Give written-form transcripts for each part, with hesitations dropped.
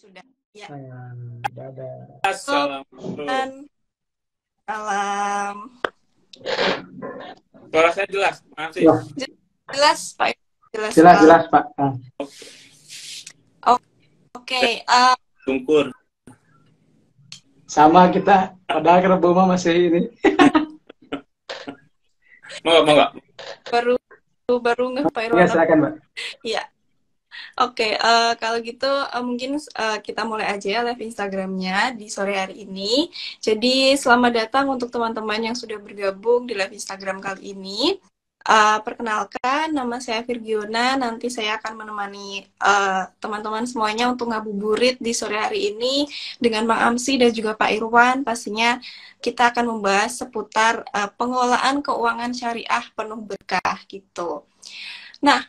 sudah. Ya. Dadah. Assalamualaikum. Salam. Suara saya jelas, maaf sih. Jelas, Pak. Jelas, Pak. Oke. Tungkur. Sama kita, padahal Kerboma masih ini. Mau Baru nggak Pak Irwan? Ya, silakan, Mbak. Iya. Oke, kalau gitu mungkin kita mulai aja ya live Instagramnya di sore hari ini. Jadi selamat datang untuk teman-teman yang sudah bergabung di live Instagram kali ini. Perkenalkan, nama saya Virgiona. Nanti saya akan menemani teman-teman semuanya untuk ngabuburit di sore hari ini dengan Bang Amsi dan juga Pak Irwan. Pastinya kita akan membahas seputar pengelolaan keuangan syariah penuh berkah gitu. Nah,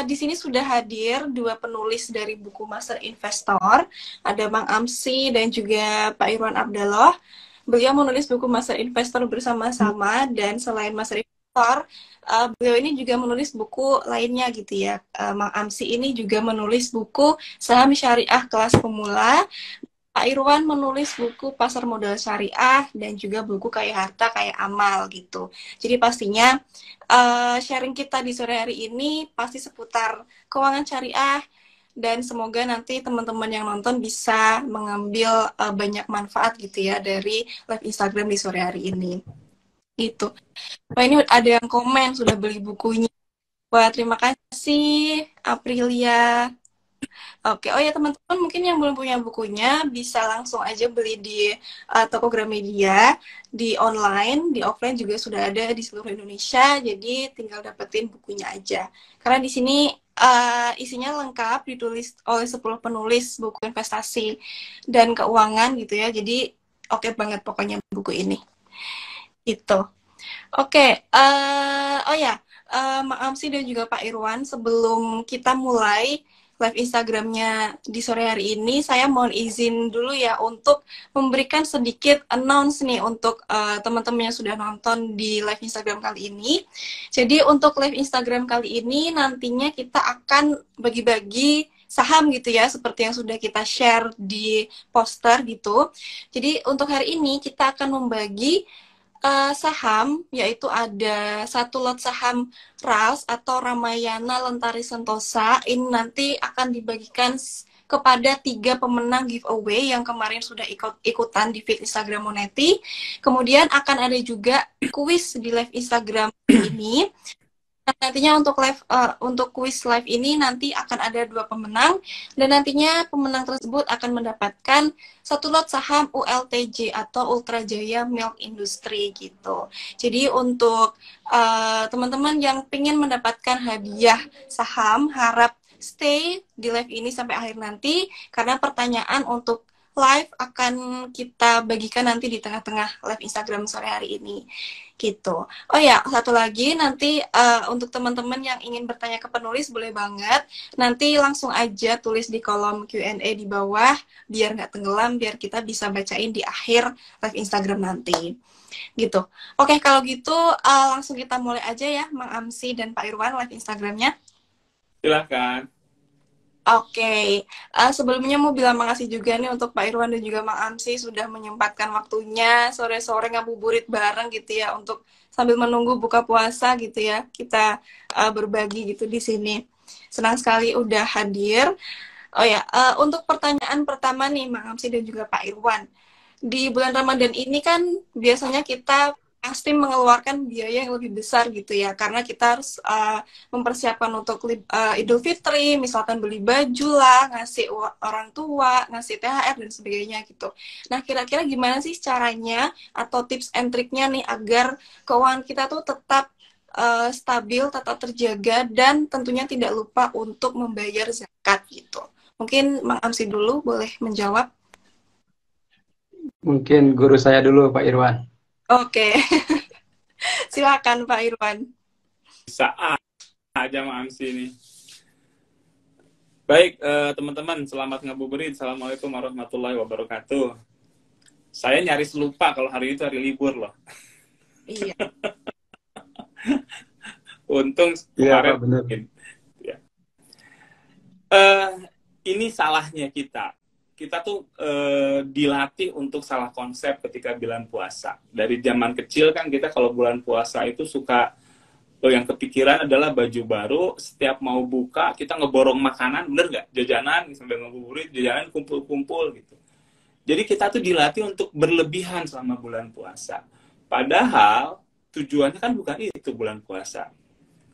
di sini sudah hadir dua penulis dari buku Master Investor, ada Bang Amsi dan juga Pak Irwan Abdallah. Beliau menulis buku Master Investor bersama-sama, dan selain Master Investor, beliau ini juga menulis buku lainnya gitu ya. Bang Amsi ini juga menulis buku Saham Syariah Kelas Pemula. Pak Irwan menulis buku Pasar Modal Syariah dan juga buku Kaya Harta Kaya Amal gitu. Jadi pastinya sharing kita di sore hari ini pasti seputar keuangan syariah, dan semoga nanti teman-teman yang nonton bisa mengambil banyak manfaat gitu ya dari live Instagram di sore hari ini. Gitu. Wah, ini ada yang komen sudah beli bukunya. Wah, terima kasih Aprilia. Oke, oh ya teman-teman, mungkin yang belum punya bukunya bisa langsung aja beli di toko Gramedia, di online, di offline juga sudah ada di seluruh Indonesia, jadi tinggal dapetin bukunya aja. Karena di sini isinya lengkap, ditulis oleh 10 penulis buku investasi dan keuangan gitu ya, jadi oke banget pokoknya buku ini. Itu. Oke, oh ya, Mak Amsi dan juga Pak Irwan, sebelum kita mulai live Instagramnya di sore hari ini, saya mohon izin dulu ya untuk memberikan sedikit announce nih untuk teman-teman yang sudah nonton di live Instagram kali ini. Jadi untuk live Instagram kali ini nantinya kita akan bagi-bagi saham gitu ya, seperti yang sudah kita share di poster gitu. Jadi untuk hari ini kita akan membagi saham, yaitu ada satu lot saham RAS atau Ramayana Lentari Sentosa. Ini nanti akan dibagikan kepada 3 pemenang giveaway yang kemarin sudah ikutan di feed Instagram Moneti. Kemudian akan ada juga kuis di live Instagram ini. Nah, nantinya untuk kuis live ini nanti akan ada 2 pemenang, dan nantinya pemenang tersebut akan mendapatkan satu lot saham ULTJ atau Ultra Jaya Milk Industry gitu. Jadi untuk teman-teman yang ingin mendapatkan hadiah saham, harap stay di live ini sampai akhir nanti, karena pertanyaan untuk live akan kita bagikan nanti di tengah-tengah live Instagram sore hari ini gitu. Oh ya, satu lagi nanti untuk teman-teman yang ingin bertanya ke penulis boleh banget nanti langsung aja tulis di kolom Q&A di bawah biar nggak tenggelam, biar kita bisa bacain di akhir live Instagram nanti gitu. Oke, kalau gitu langsung kita mulai aja ya, Mang Amsi dan Pak Irwan live Instagramnya. Silakan. Oke, sebelumnya mau bilang makasih juga nih untuk Pak Irwan dan juga Mang Amsi sudah menyempatkan waktunya sore-sore ngabuburit bareng gitu ya, untuk sambil menunggu buka puasa gitu ya, kita berbagi gitu di sini. Senang sekali udah hadir. Oh ya, untuk pertanyaan pertama nih Mang Amsi dan juga Pak Irwan. Di bulan Ramadan ini kan biasanya kita pasti mengeluarkan biaya yang lebih besar gitu ya, karena kita harus mempersiapkan untuk Idul Fitri, misalkan beli baju lah, ngasih orang tua, ngasih THR dan sebagainya gitu. Nah, kira-kira gimana sih caranya atau tips and triknya nih agar keuangan kita tuh tetap stabil, tetap terjaga, dan tentunya tidak lupa untuk membayar zakat gitu. Mungkin Mang Amsi dulu boleh menjawab. Mungkin guru saya dulu, Pak Irwan. Oke. Silakan Pak Irwan. Bisa aja Mak Amsi ini. Baik, teman-teman, selamat ngabuburit. Assalamualaikum warahmatullahi wabarakatuh. Saya nyaris lupa kalau hari itu hari libur loh. Iya. Untung kemarin. Ya. Ini salahnya kita. kita tuh dilatih untuk salah konsep ketika bulan puasa. Dari zaman kecil kan kita kalau bulan puasa itu suka yang kepikiran adalah baju baru, setiap mau buka kita ngeborong makanan, bener nggak? Jajanan sambil ngabuburit, jajanan kumpul-kumpul gitu. Jadi kita tuh dilatih untuk berlebihan selama bulan puasa. Padahal tujuannya kan bukan itu bulan puasa.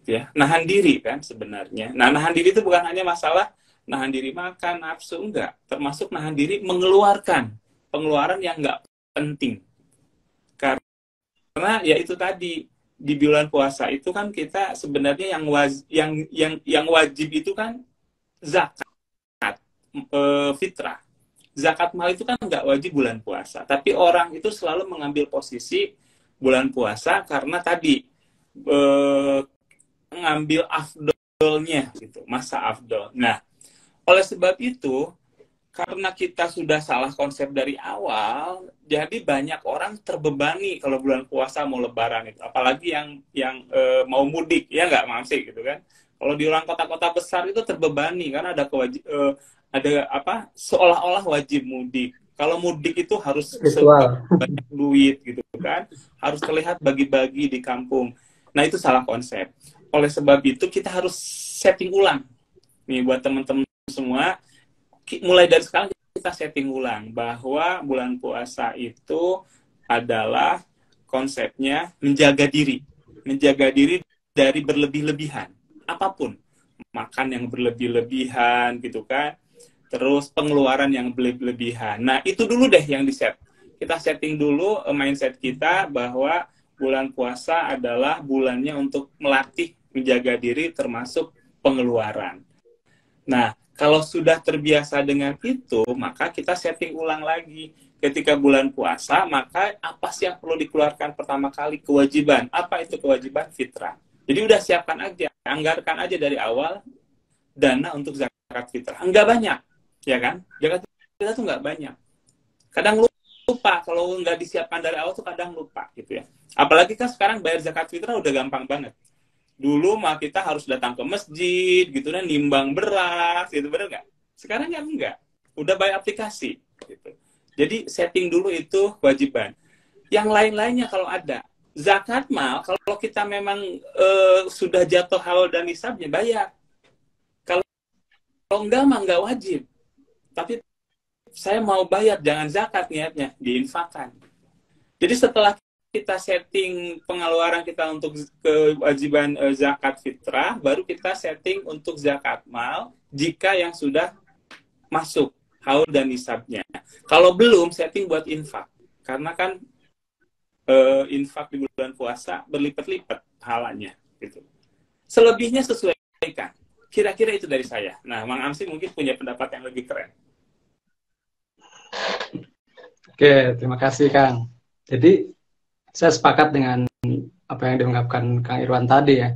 Ya, nahan diri kan sebenarnya. Nah, nahan diri itu bukan hanya masalah nahan diri makan, nafsu, enggak. Termasuk nahan diri mengeluarkan pengeluaran yang enggak penting. Karena ya itu tadi, di bulan puasa itu kan kita sebenarnya yang wajib itu kan zakat, fitrah. Zakat mal itu kan nggak wajib bulan puasa. Tapi orang itu selalu mengambil posisi bulan puasa karena tadi ngambil afdolnya gitu, masa afdol. Nah, oleh sebab itu, karena kita sudah salah konsep dari awal, jadi banyak orang terbebani kalau bulan puasa mau lebaran itu. Apalagi yang mau mudik, ya nggak Mamsi gitu kan. Kalau di orang kota-kota besar itu terbebani karena ada ada apa seolah-olah wajib mudik. Kalau mudik itu harus banyak duit gitu kan, harus terlihat bagi-bagi di kampung. Nah itu salah konsep. Oleh sebab itu kita harus setting ulang nih buat teman-teman semua. Mulai dari sekarang kita setting ulang bahwa bulan puasa itu adalah konsepnya menjaga diri dari berlebih-lebihan apapun, makan yang berlebih-lebihan gitu kan, terus pengeluaran yang berlebihan. Nah itu dulu deh yang di-set. Kita setting dulu mindset kita bahwa bulan puasa adalah bulannya untuk melatih menjaga diri termasuk pengeluaran. Nah kalau sudah terbiasa dengan itu, maka kita setting ulang lagi. Ketika bulan puasa, maka apa sih yang perlu dikeluarkan pertama kali? Kewajiban. Apa itu kewajiban? Fitrah. Jadi udah siapkan aja, anggarkan aja dari awal dana untuk zakat fitrah. Enggak banyak, ya kan? Zakat fitrah tuh enggak banyak. Kadang lupa, kalau nggak disiapkan dari awal tuh kadang lupa gitu ya. Apalagi kan sekarang bayar zakat fitrah udah gampang banget. Dulu mah kita harus datang ke masjid gitu kan, nimbang beras gitu, bener nggak? Sekarang ya enggak, udah by aplikasi gitu. Jadi setting dulu itu kewajiban. Yang lain-lainnya kalau ada zakat mal, kalau kita memang sudah jatuh haul dan nisabnya bayar. Kalau enggak mah enggak wajib. Tapi saya mau bayar, jangan zakat niatnya, diinfakkan. Jadi setelah kita setting pengeluaran kita untuk kewajiban zakat fitrah, baru kita setting untuk zakat mal jika yang sudah masuk haul dan nisabnya. Kalau belum, setting buat infak. Karena kan infak di bulan puasa berlipat-lipat pahalanya. Gitu. Selebihnya sesuaikan. Kira-kira itu dari saya. Nah, Mang Amsi mungkin punya pendapat yang lebih keren. Oke, terima kasih Kang. Jadi saya sepakat dengan apa yang diungkapkan Kang Irwan tadi ya.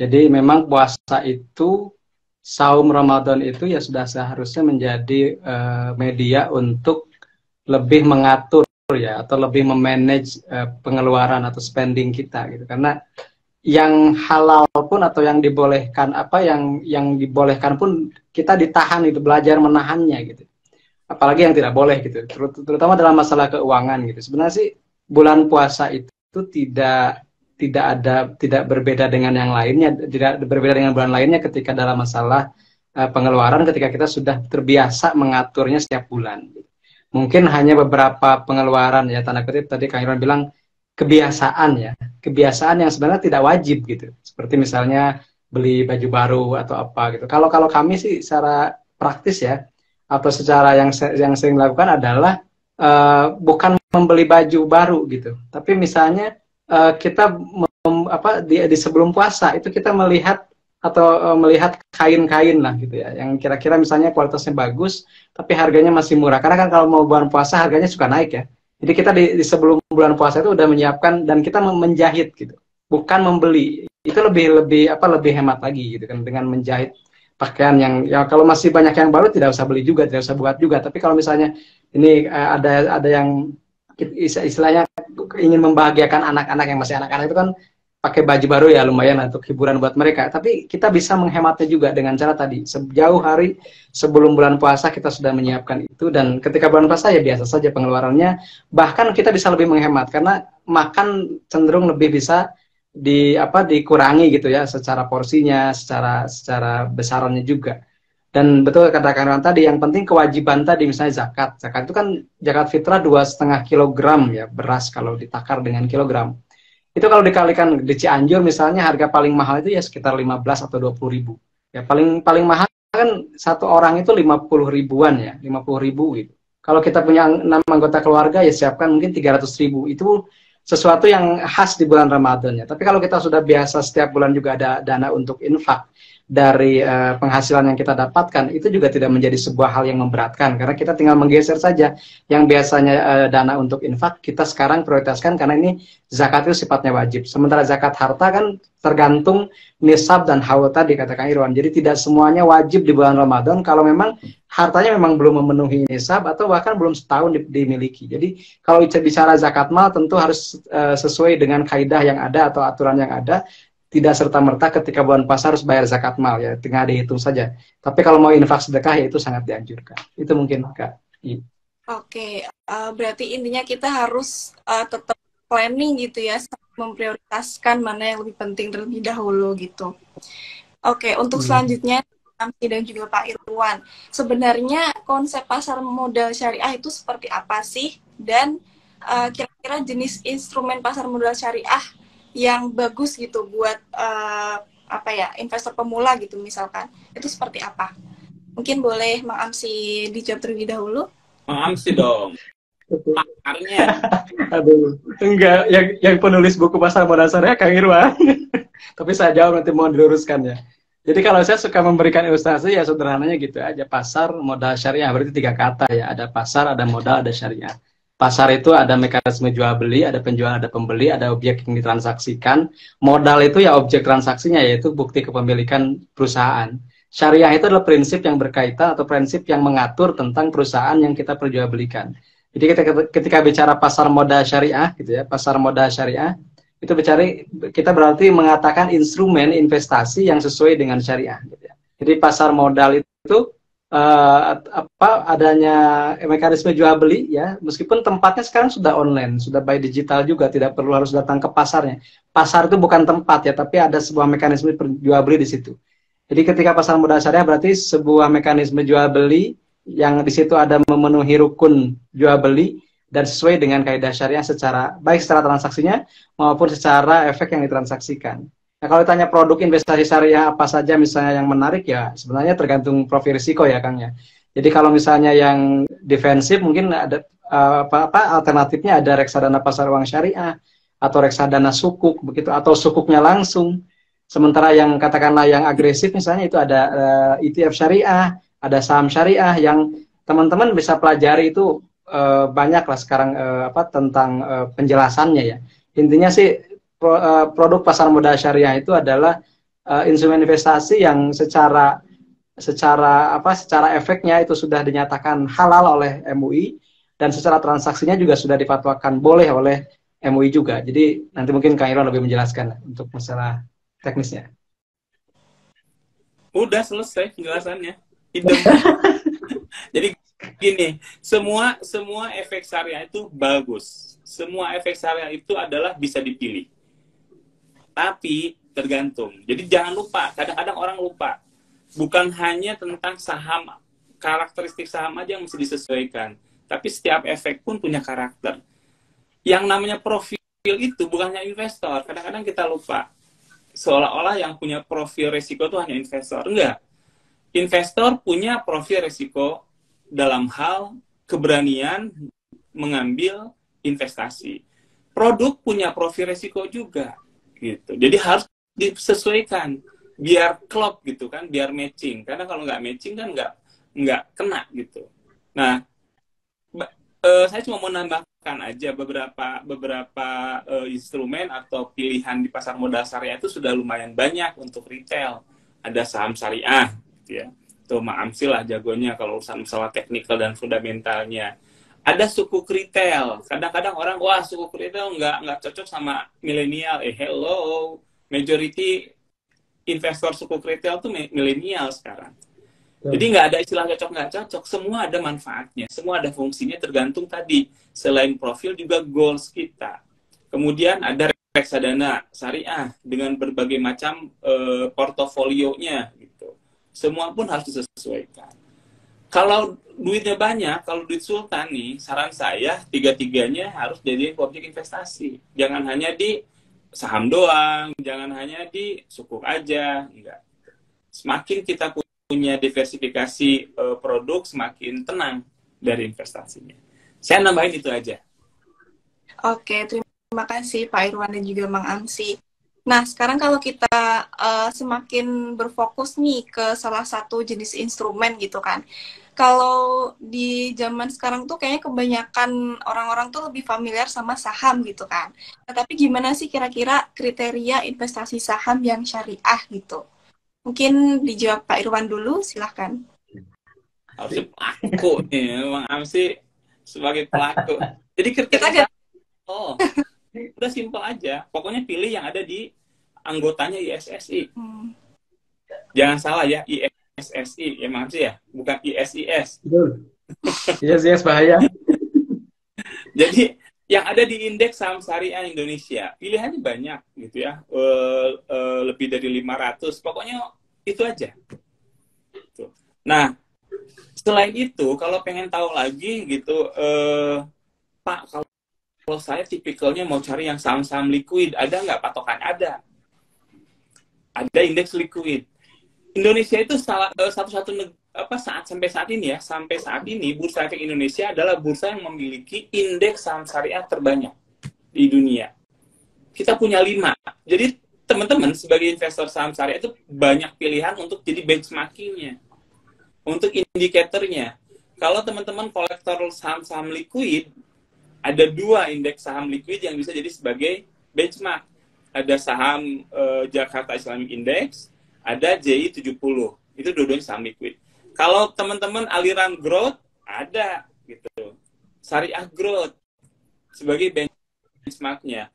Jadi memang puasa itu, saum Ramadan itu ya sudah seharusnya menjadi media untuk lebih mengatur ya, atau lebih memanage pengeluaran atau spending kita gitu. Karena yang halal pun atau yang dibolehkan, yang dibolehkan pun kita ditahan itu, belajar menahannya gitu. Apalagi yang tidak boleh gitu, terutama dalam masalah keuangan gitu. Sebenarnya sih bulan puasa itu tidak berbeda dengan yang lainnya, tidak berbeda dengan bulan lainnya ketika dalam masalah pengeluaran, ketika kita sudah terbiasa mengaturnya setiap bulan. Mungkin hanya beberapa pengeluaran ya, tanda kutip tadi Kang Irwan bilang kebiasaan ya, kebiasaan yang sebenarnya tidak wajib gitu. Seperti misalnya beli baju baru atau apa gitu. Kalau kami sih secara praktis ya, atau secara yang sering dilakukan adalah bukan membeli baju baru gitu, tapi misalnya kita di sebelum puasa itu kita melihat kain-kain lah gitu ya, yang kira-kira misalnya kualitasnya bagus tapi harganya masih murah, karena kan kalau mau bulan puasa harganya suka naik ya. Jadi kita di sebelum bulan puasa itu udah menyiapkan dan kita menjahit gitu, bukan membeli. Itu lebih hemat lagi gitu kan, dengan menjahit pakaian yang ya kalau masih banyak yang baru tidak usah beli juga, tidak usah buat juga. Tapi kalau misalnya ini ada yang istilahnya ingin membahagiakan anak-anak yang masih anak-anak itu kan, pakai baju baru ya lumayan lah untuk hiburan buat mereka. Tapi kita bisa menghematnya juga dengan cara tadi, sejauh hari sebelum bulan puasa kita sudah menyiapkan itu, dan ketika bulan puasa ya biasa saja pengeluarannya. Bahkan kita bisa lebih menghemat karena makan cenderung lebih bisa dikurangi gitu ya, secara porsinya, secara besarannya juga. Dan betul kata Kang Irwan tadi, yang penting kewajiban tadi, misalnya zakat. Zakat itu kan zakat fitrah 2,5 kilogram ya beras kalau ditakar dengan kilogram. Itu kalau dikalikan di Cianjur misalnya harga paling mahal itu ya sekitar 15 atau 20 ribu. Ya paling paling mahal kan satu orang itu 50 ribuan ya, 50 ribu gitu. Kalau kita punya 6 anggota keluarga ya siapkan mungkin 300 ribu. Itu sesuatu yang khas di bulan Ramadan ya. Tapi kalau kita sudah biasa setiap bulan juga ada dana untuk infak dari penghasilan yang kita dapatkan, itu juga tidak menjadi sebuah hal yang memberatkan karena kita tinggal menggeser saja yang biasanya dana untuk infak kita sekarang prioritaskan karena ini zakat itu sifatnya wajib. Sementara zakat harta kan tergantung nisab dan haul tadi kata Kang Irwan. Jadi tidak semuanya wajib di bulan Ramadan kalau memang hartanya memang belum memenuhi nisab atau bahkan belum setahun dimiliki. Jadi kalau bicara zakat mal tentu harus sesuai dengan kaidah yang ada atau aturan yang ada. Tidak serta-merta ketika bulan puasa harus bayar zakat mal ya, tinggal dihitung saja. Tapi kalau mau infak sedekah ya itu sangat dianjurkan. Itu mungkin Kak. Oke, berarti intinya kita harus tetap planning gitu ya, memprioritaskan mana yang lebih penting terlebih dahulu gitu. Oke, untuk selanjutnya Amsi dan juga Pak Irwan, sebenarnya konsep pasar modal syariah itu seperti apa sih? Dan kira-kira jenis instrumen pasar modal syariah yang bagus gitu buat investor pemula gitu misalkan, itu seperti apa? Mungkin boleh Mang Amsi dijawab terlebih dahulu. Mang Amsi dong. Pakarnya. Aduh, enggak, yang penulis buku pasar modal syariah Kang Irwan. Tapi saya jawab nanti mohon diluruskan ya. Jadi kalau saya suka memberikan ilustrasi ya sederhananya gitu aja, pasar modal syariah berarti 3 kata ya, ada pasar, ada modal, ada syariah. Pasar itu ada mekanisme jual beli, ada penjual, ada pembeli, ada objek yang ditransaksikan. Modal itu ya objek transaksinya, yaitu bukti kepemilikan perusahaan. Syariah itu adalah prinsip yang berkaitan atau prinsip yang mengatur tentang perusahaan yang kita perjualbelikan. Jadi ketika bicara pasar modal syariah, gitu ya, pasar modal syariah itu kita berarti mengatakan instrumen investasi yang sesuai dengan syariah. Gitu ya. Jadi pasar modal itu adanya mekanisme jual beli ya, meskipun tempatnya sekarang sudah online, sudah by digital juga, tidak perlu harus datang ke pasarnya. Pasar itu bukan tempat ya, tapi ada sebuah mekanisme jual beli di situ. Jadi ketika pasar modal syariah berarti sebuah mekanisme jual beli yang di situ ada memenuhi rukun jual beli dan sesuai dengan kaidah syariah baik secara transaksinya maupun secara efek yang ditransaksikan. Nah, kalau ditanya produk investasi syariah apa saja misalnya yang menarik ya sebenarnya tergantung profil risiko ya Kang ya. Jadi kalau misalnya yang defensif mungkin ada alternatifnya ada reksadana pasar uang syariah atau reksadana sukuk begitu atau sukuknya langsung. Sementara yang katakanlah yang agresif misalnya itu ada ETF syariah, ada saham syariah yang teman-teman bisa pelajari itu banyak lah sekarang tentang penjelasannya ya. Intinya sih produk pasar modal syariah itu adalah instrumen investasi yang secara efeknya itu sudah dinyatakan halal oleh MUI dan secara transaksinya juga sudah difatwakan boleh oleh MUI juga. Jadi nanti mungkin Kang Irwan lebih menjelaskan untuk masalah teknisnya. Udah selesai penjelasannya. Jadi gini, semua efek syariah itu bagus. Semua efek syariah itu adalah bisa dipilih. Tapi tergantung. Jadi jangan lupa, kadang-kadang orang lupa. Bukan hanya tentang saham, karakteristik saham aja yang mesti disesuaikan. Tapi setiap efek pun punya karakter. Yang namanya profil itu bukan hanya investor. Kadang-kadang kita lupa. Seolah-olah yang punya profil resiko itu hanya investor. Enggak. Investor punya profil resiko dalam hal keberanian mengambil investasi. Produk punya profil resiko juga. Gitu. Jadi harus disesuaikan biar klop gitu kan, biar matching. Karena kalau nggak matching kan nggak kena gitu. Nah, saya cuma mau nambahkan aja beberapa instrumen atau pilihan di pasar modal syariah itu sudah lumayan banyak untuk retail. Ada saham syariah, gitu ya. Tuh Mak Amsi lah jagonya kalau urusan masalah teknikal dan fundamentalnya. Ada suku retail. Kadang-kadang orang, wah suku retail nggak cocok sama milenial. Hello, majority investor suku retail tuh milenial sekarang. Jadi nggak ada istilah cocok nggak cocok. Semua ada manfaatnya, semua ada fungsinya tergantung tadi. Selain profil juga goals kita. Kemudian ada reksadana syariah dengan berbagai macam portofolionya gitu. Semua pun harus disesuaikan. Kalau duitnya banyak, kalau duit sultan nih, saran saya tiga-tiganya harus jadi objek investasi. Jangan hanya di saham doang, jangan hanya di sukuk aja, enggak. Semakin kita punya diversifikasi produk, semakin tenang dari investasinya. Saya nambahin itu aja. Oke, terima kasih Pak Irwan dan juga Mang Amsi. Nah, sekarang kalau kita semakin berfokus nih ke salah satu jenis instrumen gitu kan. Kalau di zaman sekarang tuh kayaknya kebanyakan orang-orang tuh lebih familiar sama saham gitu kan. Nah, tapi gimana sih kira-kira kriteria investasi saham yang syariah gitu? Mungkin dijawab Pak Irwan dulu, silahkan. Harusnya pelaku nih, Bang Amsi sebagai pelaku. Jadi Kita kriteria, oh, udah simpel aja. Pokoknya pilih yang ada di anggotanya ISSI. Jangan salah ya, ISSI, ya Bang Amsi ya, bukan ISIS. Yes, bahaya. Jadi yang ada di indeks saham syariah Indonesia, pilihannya banyak gitu ya, lebih dari 500, pokoknya itu aja. Nah, selain itu, kalau pengen tahu lagi gitu, Pak, kalau saya tipikalnya mau cari yang saham-saham liquid, ada nggak patokan? Ada indeks liquid. Indonesia itu satu-satu sampai saat ini Bursa Efek Indonesia adalah bursa yang memiliki indeks saham syariah terbanyak di dunia. Kita punya 5. Jadi teman-teman sebagai investor saham syariah itu banyak pilihan untuk jadi benchmarkingnya, untuk indikatornya. Kalau teman-teman kolektor saham-saham liquid, ada 2 indeks saham liquid yang bisa jadi sebagai benchmark. Ada saham Jakarta Islamic Index, ada JI 70. Itu dua-duanya saham liquid. Kalau teman-teman aliran growth, ada gitu. Syariah growth sebagai benchmarknya.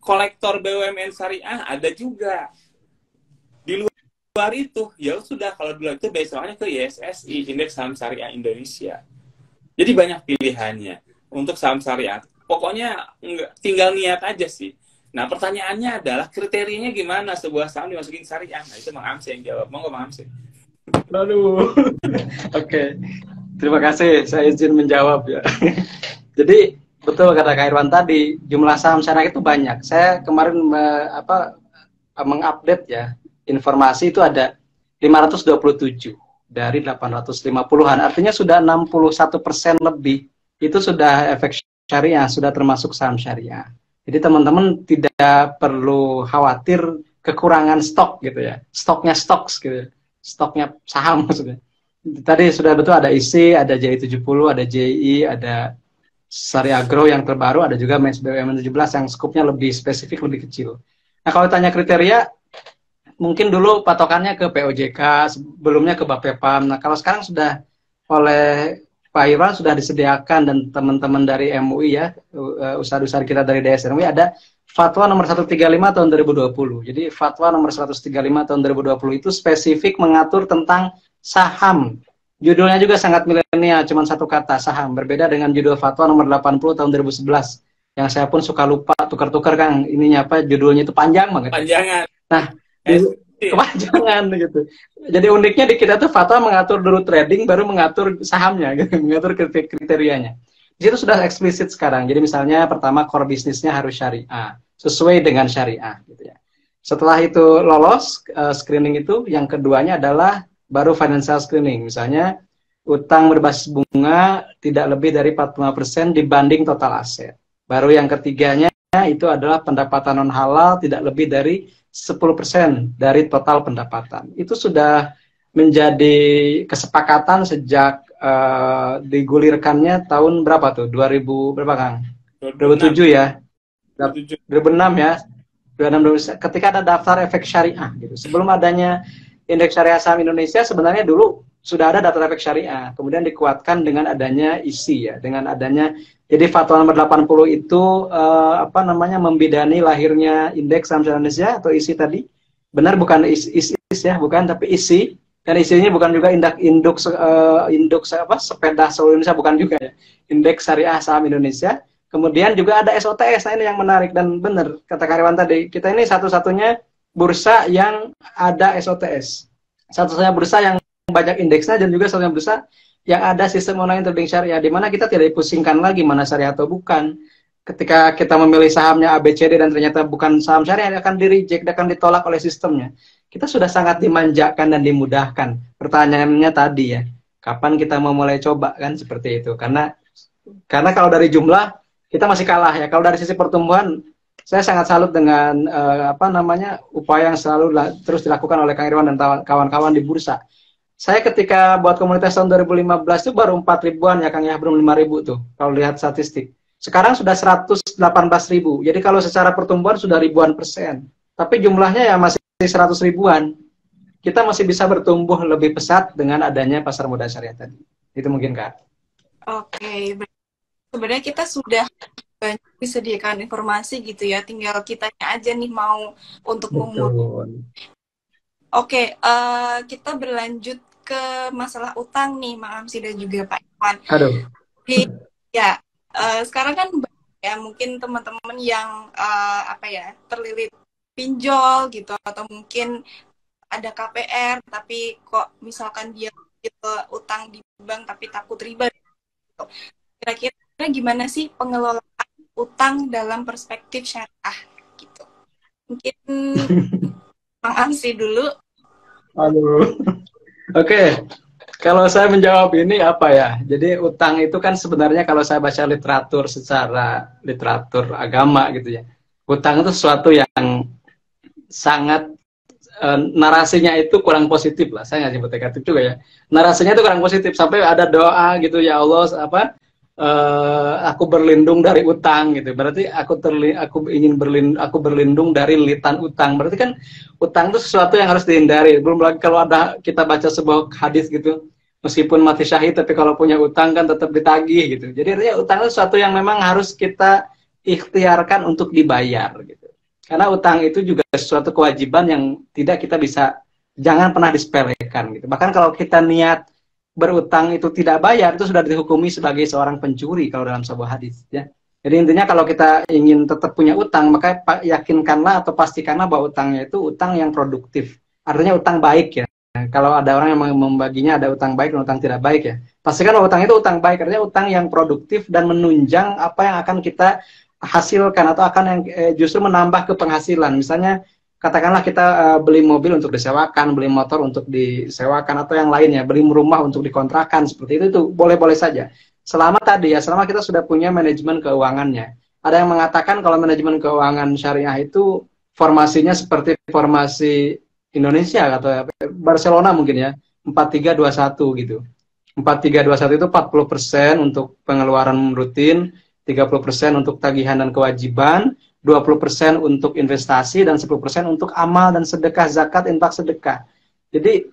Kolektor BUMN syariah ada juga. Di luar itu, ya sudah, kalau dulu itu besoknya ke ISSI, Indeks Saham Syariah Indonesia. Jadi banyak pilihannya untuk saham syariah. Pokoknya tinggal niat aja sih. Nah, pertanyaannya adalah kriterianya gimana sebuah saham dimasukin syariah? Nah, itu Bang Amsi yang jawab. Mau nggak Bang Amsi? Lalu, oke. Terima kasih, saya izin menjawab ya. Jadi, betul kata Kak Irwan tadi, jumlah saham syariah itu banyak. Saya kemarin mengupdate ya, informasi itu ada 527 dari 850-an. Artinya sudah 61% lebih. Itu sudah efek syariah, sudah termasuk saham syariah. Jadi teman-teman tidak perlu khawatir kekurangan stok gitu ya. Stoknya stocks gitu ya. Stoknya saham maksudnya. Tadi sudah betul ada ISI, ada JI 70, ada JI, ada Syariah Grow yang terbaru, ada juga MENS BUMN 17 yang skupnya lebih spesifik, lebih kecil. Nah kalau tanya kriteria, mungkin dulu patokannya ke POJK, sebelumnya ke Bapepam. Nah kalau sekarang sudah oleh Pak Irwan sudah disediakan dan teman-teman dari MUI ya, ustadz-ustadz kita dari DSN MUI ada Fatwa nomor 135 tahun 2020. Jadi Fatwa nomor 135 tahun 2020 itu spesifik mengatur tentang saham. Judulnya juga sangat milenial, cuma satu kata, saham. Berbeda dengan judul Fatwa nomor 80 tahun 2011. Yang saya pun suka lupa, tukar-tukar kan ininya apa, judulnya itu panjang banget. Panjangan. Nah, kepanjangan gitu. Jadi uniknya di kita tuh fatwa mengatur dulu trading, baru mengatur sahamnya, gitu, mengatur kriterianya. Di situ sudah eksplisit sekarang. Jadi misalnya pertama core bisnisnya harus syariah, sesuai dengan syariah, gitu ya. Setelah itu lolos screening itu, yang keduanya adalah baru financial screening. Misalnya utang berbasis bunga tidak lebih dari 45% dibanding total aset. Baru yang ketiganya itu adalah pendapatan non halal tidak lebih dari 10% dari total pendapatan. Itu sudah menjadi kesepakatan sejak digulirkannya tahun berapa tuh? 2000 berapa Kang? 2007 ya. 2006 ya. 2006 ketika ada daftar efek syariah gitu. Sebelum adanya indeks syariah saham Indonesia sebenarnya dulu sudah ada data efek syariah, kemudian dikuatkan dengan adanya isi ya, dengan adanya jadi fatwa nomor 80 itu apa namanya membidani lahirnya indeks saham Indonesia atau isi tadi. Benar bukan is ya, bukan tapi isi. Dan isinya bukan juga induk apa sepeda seluruh Indonesia, bukan juga ya. Indeks syariah saham Indonesia. Kemudian juga ada SOTS. Nah, ini yang menarik dan benar kata karyawan tadi. Kita ini satu-satunya bursa yang ada SOTS. Satu-satunya bursa yang banyak indeksnya dan juga satu-satunya bursa yang ada sistem online trading syariah, di mana kita tidak dipusingkan lagi mana syariah atau bukan. Ketika kita memilih sahamnya ABCD dan ternyata bukan saham syariah, akan di-reject, akan ditolak oleh sistemnya. Kita sudah sangat dimanjakan dan dimudahkan. Pertanyaannya tadi ya, kapan kita mau mulai coba kan seperti itu? Karena kalau dari jumlah kita masih kalah ya. Kalau dari sisi pertumbuhan, saya sangat salut dengan apa namanya upaya yang selalu terus dilakukan oleh Kang Irwan dan kawan-kawan di bursa. Saya ketika buat komunitas tahun 2015 itu baru 4 ribuan ya Kang ya, belum 5 ribu tuh kalau lihat statistik. Sekarang sudah 118 ribu. Jadi kalau secara pertumbuhan sudah ribuan persen. Tapi jumlahnya ya masih 100 ribuan. Kita masih bisa bertumbuh lebih pesat dengan adanya pasar modal syariah tadi. Itu mungkin Kak. Oke, sebenarnya kita sudah banyak disediakan informasi gitu ya. Tinggal kitanya aja nih mau untuk memulai. Oke, kita berlanjut ke masalah utang nih, Mang Amsi dan juga Pak Iwan. Aduh. Ya, sekarang kan ya mungkin teman-teman yang apa ya terlilit pinjol gitu atau mungkin ada KPR tapi kok misalkan dia utang di bank tapi takut riba gitu. Kira-kira gimana sih pengelolaan utang dalam perspektif syariah gitu? Mungkin Mang Amsi dulu. Aduh. Oke. Kalau saya menjawab ini apa ya? Jadi utang itu kan sebenarnya kalau saya baca literatur secara literatur agama gitu ya. Utang itu sesuatu yang sangat narasinya itu kurang positif lah. Saya nggak nyebut negatif juga ya. Narasinya itu kurang positif sampai ada doa gitu ya Allah apa aku berlindung dari utang gitu. Berarti aku ingin berlindung dari litan utang. Berarti kan utang itu sesuatu yang harus dihindari. Belum lagi kalau ada kita baca sebuah hadis gitu. Meskipun mati syahid, tapi kalau punya utang kan tetap ditagih gitu. Jadi artinya utang itu sesuatu yang memang harus kita ikhtiarkan untuk dibayar gitu. Karena utang itu juga suatu kewajiban yang tidak kita bisa, jangan pernah disepelekan gitu. Bahkan kalau kita niat berutang itu tidak bayar, itu sudah dihukumi sebagai seorang pencuri kalau dalam sebuah hadis ya. Jadi intinya kalau kita ingin tetap punya utang, maka yakinkanlah atau pastikanlah bahwa utangnya itu utang yang produktif. Artinya utang baik ya. Kalau ada orang yang membaginya ada utang baik dan utang tidak baik ya. Pastikan bahwa utang itu utang baik, artinya utang yang produktif dan menunjang apa yang akan kita hasilkan atau akan yang justru menambah ke penghasilan. Misalnya katakanlah kita beli mobil untuk disewakan, beli motor untuk disewakan atau yang lainnya, beli rumah untuk dikontrakan seperti itu boleh-boleh saja. Selama tadi ya, selama kita sudah punya manajemen keuangannya. Ada yang mengatakan kalau manajemen keuangan syariah itu formasinya seperti formasi Indonesia atau Barcelona mungkin ya, 4321 gitu. 4321 itu 40% untuk pengeluaran rutin, 30% untuk tagihan dan kewajiban, 20% untuk investasi, dan 10% untuk amal dan sedekah, zakat, infak, sedekah. Jadi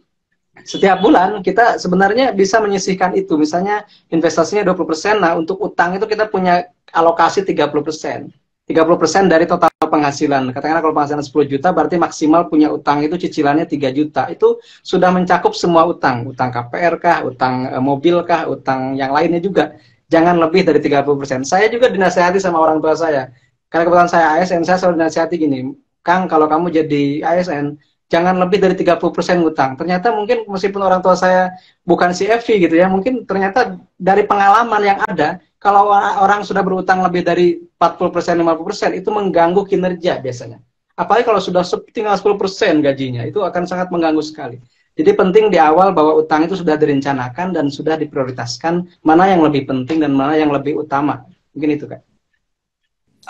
setiap bulan kita sebenarnya bisa menyisihkan itu. Misalnya investasinya 20%, nah untuk utang itu kita punya alokasi 30%. 30% dari total penghasilan. Katakanlah kalau penghasilan 10 juta, berarti maksimal punya utang itu cicilannya 3 juta. Itu sudah mencakup semua utang. Utang KPR kah, utang mobil kah, utang yang lainnya juga. Jangan lebih dari 30%. Saya juga dinasihati sama orang tua saya. Karena kebetulan saya ASN, saya selalu dinasihati gini, Kang, kalau kamu jadi ASN, jangan lebih dari 30% utang. Ternyata mungkin meskipun orang tua saya bukan CFP gitu ya, mungkin ternyata dari pengalaman yang ada, kalau orang sudah berutang lebih dari 40%, 50%, itu mengganggu kinerja biasanya. Apalagi kalau sudah tinggal 10% gajinya, itu akan sangat mengganggu sekali. Jadi penting di awal bahwa utang itu sudah direncanakan dan sudah diprioritaskan mana yang lebih penting dan mana yang lebih utama. Mungkin itu, Kak.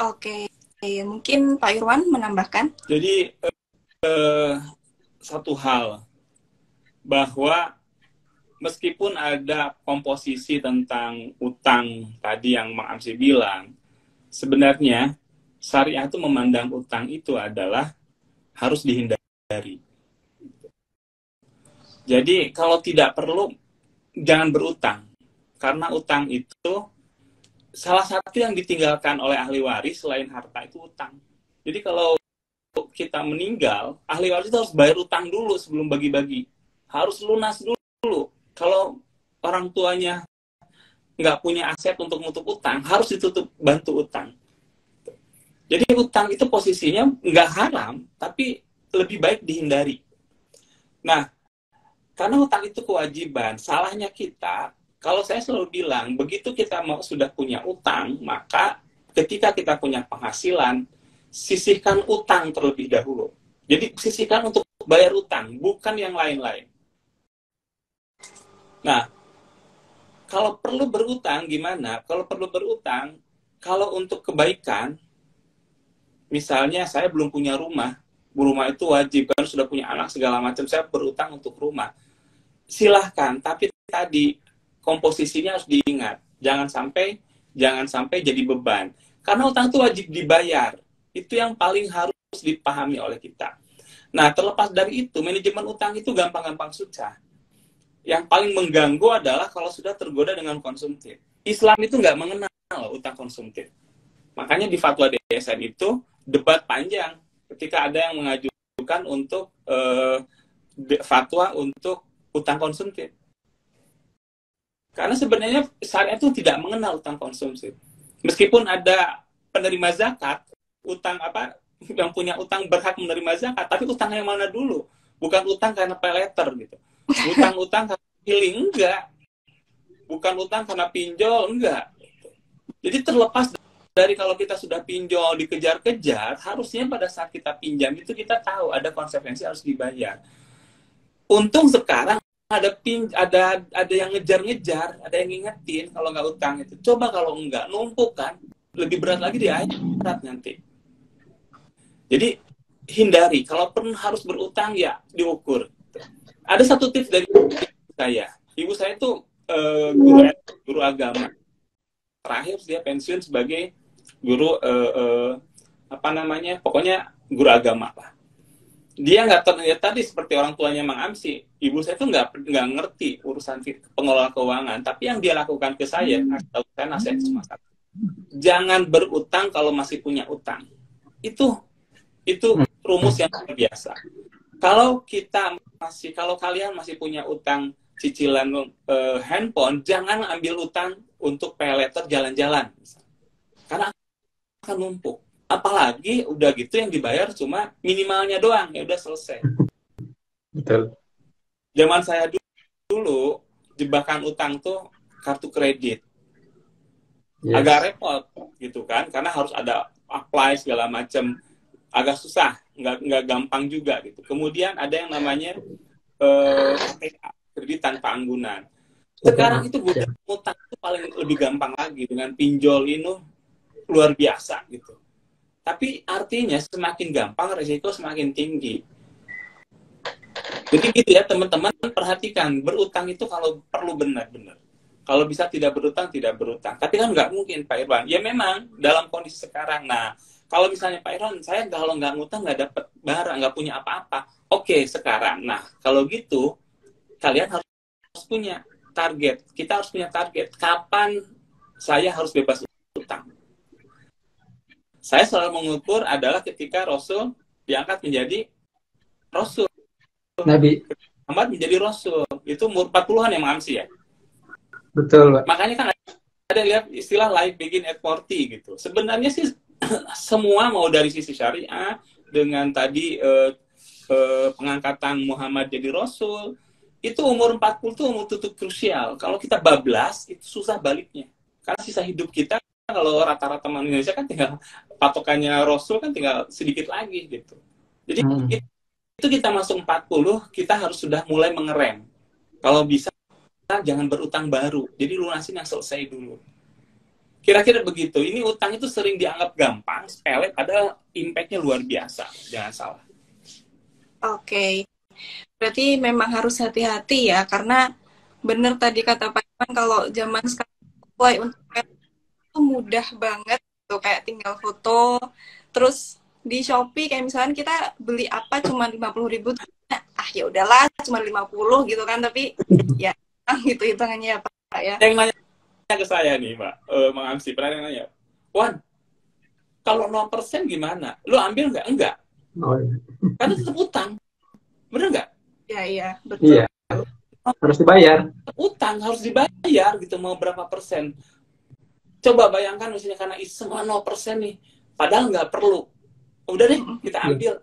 Oke, mungkin Pak Irwan menambahkan. Jadi satu hal, bahwa meskipun ada komposisi tentang utang tadi yang Mang Amsi bilang, sebenarnya syariah itu memandang utang itu adalah harus dihindari. Jadi kalau tidak perlu, jangan berutang. Karena utang itu salah satu yang ditinggalkan oleh ahli waris selain harta itu utang. Jadi kalau kita meninggal, ahli waris itu harus bayar utang dulu sebelum bagi-bagi. Harus lunas dulu. Kalau orang tuanya nggak punya aset untuk nutup utang, harus ditutup bantu utang. Jadi utang itu posisinya nggak haram, tapi lebih baik dihindari. Nah, karena utang itu kewajiban, salahnya kita, kalau saya selalu bilang, begitu kita mau sudah punya utang, maka ketika kita punya penghasilan, sisihkan utang terlebih dahulu. Jadi sisihkan untuk bayar utang, bukan yang lain-lain. Nah, kalau perlu berutang gimana? Kalau perlu berutang, kalau untuk kebaikan, misalnya saya belum punya rumah itu wajib, kan sudah punya anak segala macam, saya berutang untuk rumah. Silahkan, tapi tadi komposisinya harus diingat. Jangan sampai jadi beban. Karena utang itu wajib dibayar. Itu yang paling harus dipahami oleh kita. Nah, terlepas dari itu, manajemen utang itu gampang-gampang susah. Yang paling mengganggu adalah kalau sudah tergoda dengan konsumtif. Islam itu nggak mengenal utang konsumtif. Makanya di fatwa DSN itu debat panjang ketika ada yang mengajukan untuk fatwa untuk utang konsumtif. Karena sebenarnya syariat itu tidak mengenal utang konsumtif. Meskipun ada penerima zakat, utang apa yang punya utang berhak menerima zakat, tapi utang yang mana dulu? Bukan utang karena pay letter gitu. Utang karena healing enggak. Bukan utang karena pinjol enggak. Jadi terlepas dari kalau kita sudah pinjol dikejar-kejar, harusnya pada saat kita pinjam itu kita tahu ada konsekuensi harus dibayar. Untung sekarang ada yang ngejar-ngejar, ada yang ngingetin kalau nggak utang itu. Coba kalau enggak, numpuk kan, lebih berat lagi di akhirat nanti. Jadi hindari, kalau pun harus berutang ya diukur. Ada satu tips dari saya. Ibu saya itu guru agama. Terakhir dia pensiun sebagai guru pokoknya guru agama lah. Dia nggak ternyata tadi seperti orang tuanya Mang Amsi. Ibu saya tuh nggak ngerti urusan pengelola keuangan, tapi yang dia lakukan ke saya nasihat cuma satu. Jangan berutang kalau masih punya utang. Itu rumus yang biasa. Kalau kalian masih punya utang cicilan handphone, jangan ambil utang untuk pay letter jalan-jalan, karena akan numpuk. Apalagi udah gitu yang dibayar cuma minimalnya doang, ya udah selesai. Betul. Zaman saya dulu jebakan utang tuh kartu kredit. Yes. Agak repot gitu kan, karena harus ada apply segala macam, agak susah, nggak gampang juga gitu. Kemudian ada yang namanya kredit tanpa anggunan. Sekarang itu utang itu paling lebih gampang lagi dengan pinjol ini luar biasa gitu. Tapi artinya semakin gampang risiko semakin tinggi. Jadi gitu ya teman-teman, perhatikan berutang itu kalau perlu benar-benar. Kalau bisa tidak berutang. Tapi kan nggak mungkin Pak Irwan. Ya memang dalam kondisi sekarang. Nah kalau misalnya Pak Irwan, saya kalau nggak ngutang nggak dapat barang, nggak punya apa-apa. Oke sekarang. Nah kalau gitu kalian harus punya target. Kita harus punya target. Kapan saya harus bebas utang? Saya selalu mengukur adalah ketika Rasul diangkat menjadi Rasul. Nabi. Muhammad menjadi Rasul. Itu umur 40-an yang mengamsi ya. Betul, Pak. Makanya kan ada lihat istilah life begin at 40 gitu. Sebenarnya sih semua mau dari sisi syariah dengan tadi pengangkatan Muhammad jadi Rasul, itu umur 40 itu umur tutup krusial. Kalau kita bablas, itu susah baliknya. Karena sisa hidup kita, kalau rata-rata Indonesia kan tinggal, patokannya Rasul kan tinggal sedikit lagi gitu. Jadi itu kita masuk 40, kita harus sudah mulai mengerem. Kalau bisa, jangan berutang baru. Jadi lunasin yang selesai dulu. Kira-kira begitu. Ini utang itu sering dianggap gampang, sepele, padahal impact-nya luar biasa. Jangan salah. Oke. Berarti memang harus hati-hati ya, karena benar tadi kata Pak Iman, kalau zaman sekarang mulai untuk itu mudah banget tuh, kayak tinggal foto, terus di Shopee kayak misalnya kita beli apa cuma 50.000, ya udahlah cuma 50 gitu kan, tapi ya gitu hitungannya ya Pak ya. Yang nanya ke saya nih Mbak, Mang Amsi pernah yang nanya, Wan, kalau 0% gimana? Lu ambil nggak? Enggak. Oh, iya. Karena tetap utang. Bener nggak? Ya iya betul. Iya, harus dibayar. Utang harus dibayar gitu, mau berapa persen. Coba bayangkan misalnya karena semua 0% nih, padahal nggak perlu. Udah deh, kita ambil,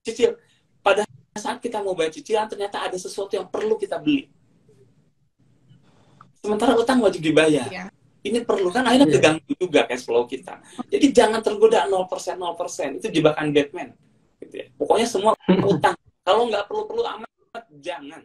cicil. Pada saat kita mau bayar cicilan, ternyata ada sesuatu yang perlu kita beli. Sementara utang wajib dibayar. Iya. Ini perlu kan, akhirnya keganggu juga cash flow kita. Jadi jangan tergoda 0%. Itu jebakan Batman. Gitu ya. Pokoknya semua utang. Kalau nggak perlu-perlu amat, jangan.